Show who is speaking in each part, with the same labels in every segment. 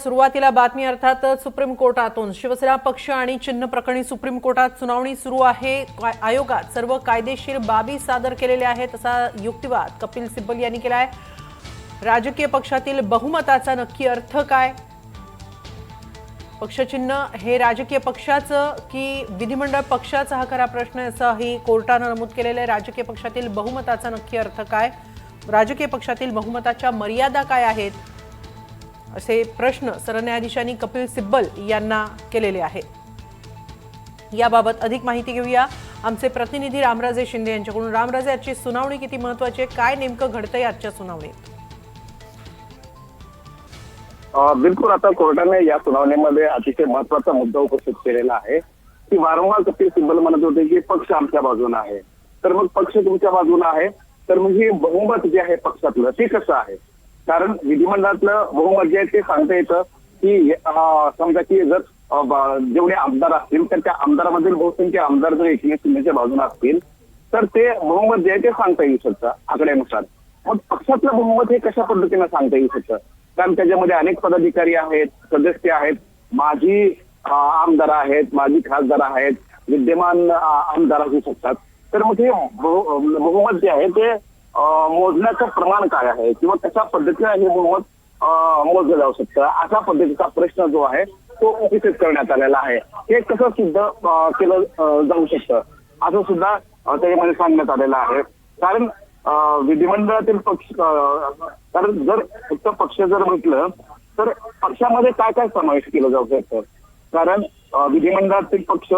Speaker 1: सुरुवातीला बातमी अर्थातच सुप्रीम कोर्टातून शिवसेना पक्ष आणि चिन्ह प्रकरणी सुप्रीम कोर्टात सुनावणी सुरू आहे। आयोगात सर्व कायदेशीर बाबी सादर केलेल्या आहेत असा युक्तिवाद कपिल सिब्बल यांनी केला आहे। राजकीय पक्षातील बहुमताचा नक्की अर्थ काय? पक्षचिन्ह हे राजकीय पक्षाचं की विधिमंडळ पक्षाचा हा खरा प्रश्न असाही कोर्टाने नमूद केलेले आहे। राजकीय पक्षातील बहुमताचा नक्की अर्थ काय? राजकीय पक्षातील बहुमताच्या मर्यादा काय आहेत असे प्रश्न सरन्यायाधीशांनी कपिल सिब्बल यांना केलेले आहेत। याबाबत अधिक माहिती घेऊया आमचे प्रतिनिधी रामराजे शिंदे यांच्याकडून। रामराजे, आजची सुनावणी किती महत्त्वाची आहे? काय नेमकं घडतंय आजच्या सुनावणीत?
Speaker 2: बिलकुल, आता कोर्टाने या सुनावणीमध्ये अतिशय महत्त्वाचा मुद्दा उपस्थित केलेला आहे की वारंवार कपिल सिब्बल म्हणत होते की पक्ष आमच्या बाजूने आहे, तर मग पक्ष तुमच्या बाजूने आहे, तर मग हे बहुमत जे आहे पक्षातलं ते कसं आहे? कारण विधिमंडळातलं बहुमत जे आहे ते सांगता येतं की समजा की जर जेवढे आमदार असतील तर त्या आमदारामधील बहुसंख्य आमदार जर एकमेव चिन्हाच्या बाजूने असतील तर ते बहुमत जे आहे ते सांगता येऊ शकतं आकड्यानुसार। मग पक्षातलं बहुमत हे कशा पद्धतीने सांगता येऊ शकतं? कारण त्याच्यामध्ये अनेक पदाधिकारी आहेत, सदस्य आहेत, माजी आमदार आहेत, माजी खासदार आहेत, विद्यमान आमदार असू शकतात। तर मग हे बहुमत जे आहे ते मोजण्याचं प्रमाण काय आहे किंवा कशा पद्धतीने हे बहुमत मोजलं जाऊ शकतं अशा पद्धतीचा प्रश्न जो आहे तो उपस्थित करण्यात आलेला आहे। हे कसं सिद्ध केलं जाऊ शकतं असं सुद्धा त्याच्यामध्ये सांगण्यात आलेलं आहे। कारण विधिमंडळातील पक्ष, कारण जर फक्त पक्ष जर म्हटलं तर पक्षामध्ये काय काय समावेश केलं जाऊ शकतं? कारण विधिमंडळातील पक्ष,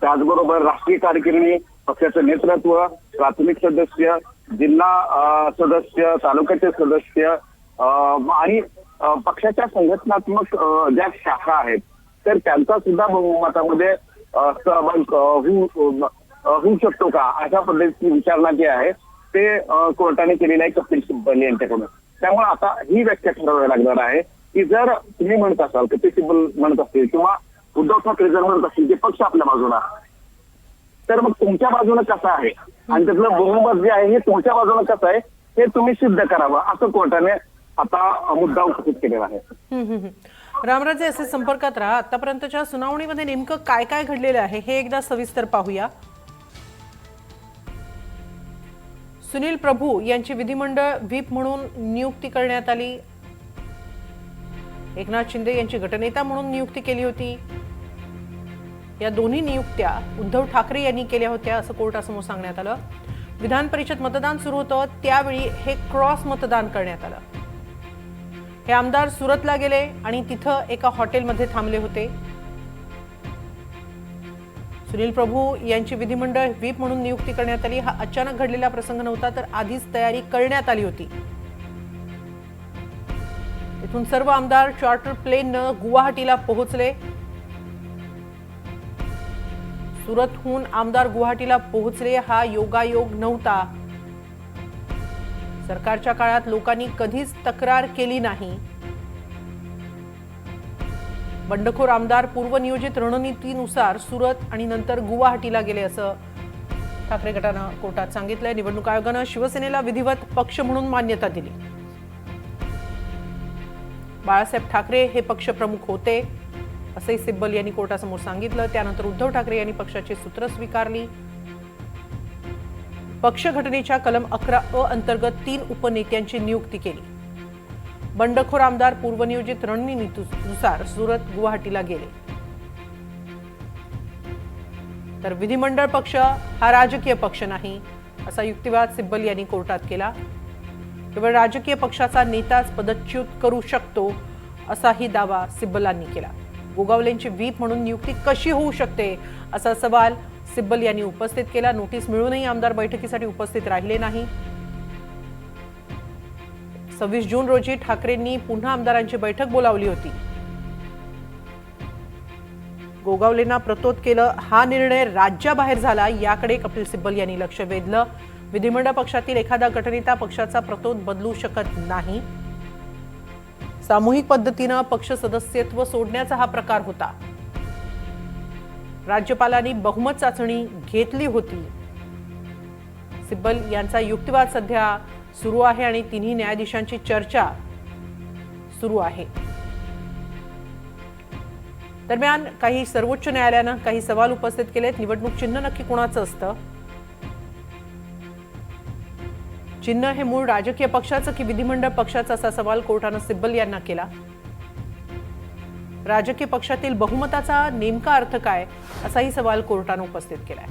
Speaker 2: त्याचबरोबर राष्ट्रीय कार्यकारिणी, पक्षाचं नेतृत्व, प्राथमिक सदस्य, जिल्हा सदस्य, तालुक्याचे सदस्य आणि पक्षाच्या संघटनात्मक ज्या शाखा आहेत तर त्यांचा सुद्धा बहुमतामध्ये सहभाग होऊ शकतो का अशा पद्धतीची विचारणा जी आहे ते कोर्टाने केलेली आहे कपिल सिब्बल यांच्याकडून। त्यामुळे आता ही व्याख्या ठरवावी लागणार आहे की जर तुम्ही म्हणत असाल, कपिल सिब्बल म्हणत असतील किंवा उद्धव ठाकरे जर म्हणत असतील की पक्ष आपल्या बाजूला, तर मग तुमच्या बाजूने कसं आहे आणि त्यातलं बहुमत जे आहे हे तुमच्या बाजूने कसं आहे हे तुम्ही सिद्ध करावं असं कोर्टाने आता मुद्दा उपस्थित केलेला आहे।
Speaker 1: रामराजे, असे संपर्कात राहा। आतापर्यंतच्या सुनावणीमध्ये नेमकं काय काय घडलेलं आहे हे एकदा सविस्तर पाहूया। सुनील प्रभू यांची विधिमंडळ व्हीप म्हणून नियुक्ती करण्यात आली। एकनाथ शिंदे यांची गटनेता म्हणून नियुक्ती केली होती। या दोन्ही नियुक्त्या उद्धव ठाकरे यांनी केल्या होत्या असं कोर्टासमोर सांगण्यात आलं। विधान परिषद मतदान सुरू होतं त्यावेळी हे क्रॉस मतदान करण्यात आलं। हे आमदार सुरतला गेले आणि तिथं एका हॉटेलमध्ये थांबले होते। सुनील प्रभू यांची विधिमंडळ व्हीप म्हणून नियुक्ती करण्यात आली। हा अचानक घडलेला प्रसंग नव्हता, तर आधीच तयारी करण्यात आली होती। तिथून सर्व आमदार चार्टर प्लेननं गुवाहाटीला पोहोचले। सुरतहून आमदार गुवाहाटीला पोहोचले हा योगायोग नव्हता। सरकारच्या काळात लोकांनी कधीच तक्रार केली नाही। बंडखोर आमदार पूर्वनियोजित रणनीतीनुसार सुरत आणि नंतर गुवाहाटीला गेले असं ठाकरे गटानं कोर्टात सांगितलंय। निवडणूक आयोगानं शिवसेनेला विधिवत पक्ष म्हणून मान्यता दिली। बाळासाहेब ठाकरे हे पक्षप्रमुख होते असंही सिब्बल यांनी कोर्टासमोर सांगितलं। त्यानंतर उद्धव ठाकरे यांनी पक्षाची सूत्र स्वीकारली। पक्ष घटनेच्या कलम 11 अ अंतर्गत 3 उपनेत्यांची नियुक्ती केली। बंडखोर आमदार पूर्वनियोजित रणनीतीनुसार सुरत गुवाहाटीला गेले। तर विधिमंडळ पक्ष हा राजकीय पक्ष नाही असा युक्तिवाद सिब्बल यांनी कोर्टात केला। केवळ राजकीय पक्षाचा नेताच पदच्युत करू शकतो असाही दावा सिब्बलांनी केला। गोगावलेंची व्हीप म्हणून नियुक्ती कशी होऊ शकते असा सवाल सिब्बल यांनी उपस्थित केला। नोटीस मिळूनही आमदार बैठकीसाठी उपस्थित राहिले नाही। 26 जून रोजी ठाकरेंनी पुन्हा आमदारांची बैठक बोलावली होती। गोगावलेंना प्रतोद केलं हा निर्णय राज्याबाहेर झाला याकडे कपिल सिब्बल यांनी लक्ष वेधलं। विधिमंडळ पक्षातील एखादा गटनेता पक्षाचा प्रतोद बदलू शकत नाही। सामूहिक पद्धतीनं पक्ष सदस्यत्व सोडण्याचा हा प्रकार होता। राज्यपालांनी बहुमत चाचणी घेतली होती। सिब्बल यांचा युक्तिवाद सध्या सुरू आहे आणि तिन्ही न्यायाधीशांची चर्चा सुरू आहे। दरम्यान काही सर्वोच्च न्यायालयानं काही सवाल उपस्थित केलेत. निवडणूक चिन्ह नक्की कोणाचं असतं? चिन्ह हे मूळ राजकीय पक्षाचं की विधिमंडळ पक्षाचं, असा सवाल कोर्टानं सिब्बल यांना केला. राजकीय पक्षातील बहुमताचा नेमका अर्थ काय, असाही सवाल कोर्टानं उपस्थित केलाय.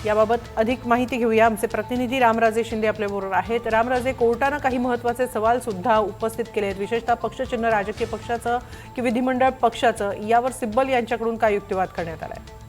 Speaker 1: याबाबत अधिक माहिती घेऊया. आमचे प्रतिनिधी रामराजे शिंदे आपल्याबरोबर आहेत. रामराजे, कोर्टानं काही महत्त्वाचे सवाल सुद्धा उपस्थित केले आहेत, विशेषतः पक्षचिन्ह राजकीय पक्षाचं की विधिमंडळ पक्षाचं, यावर सिब्बल यांच्याकडून काय युक्तिवाद करण्यात आलाय?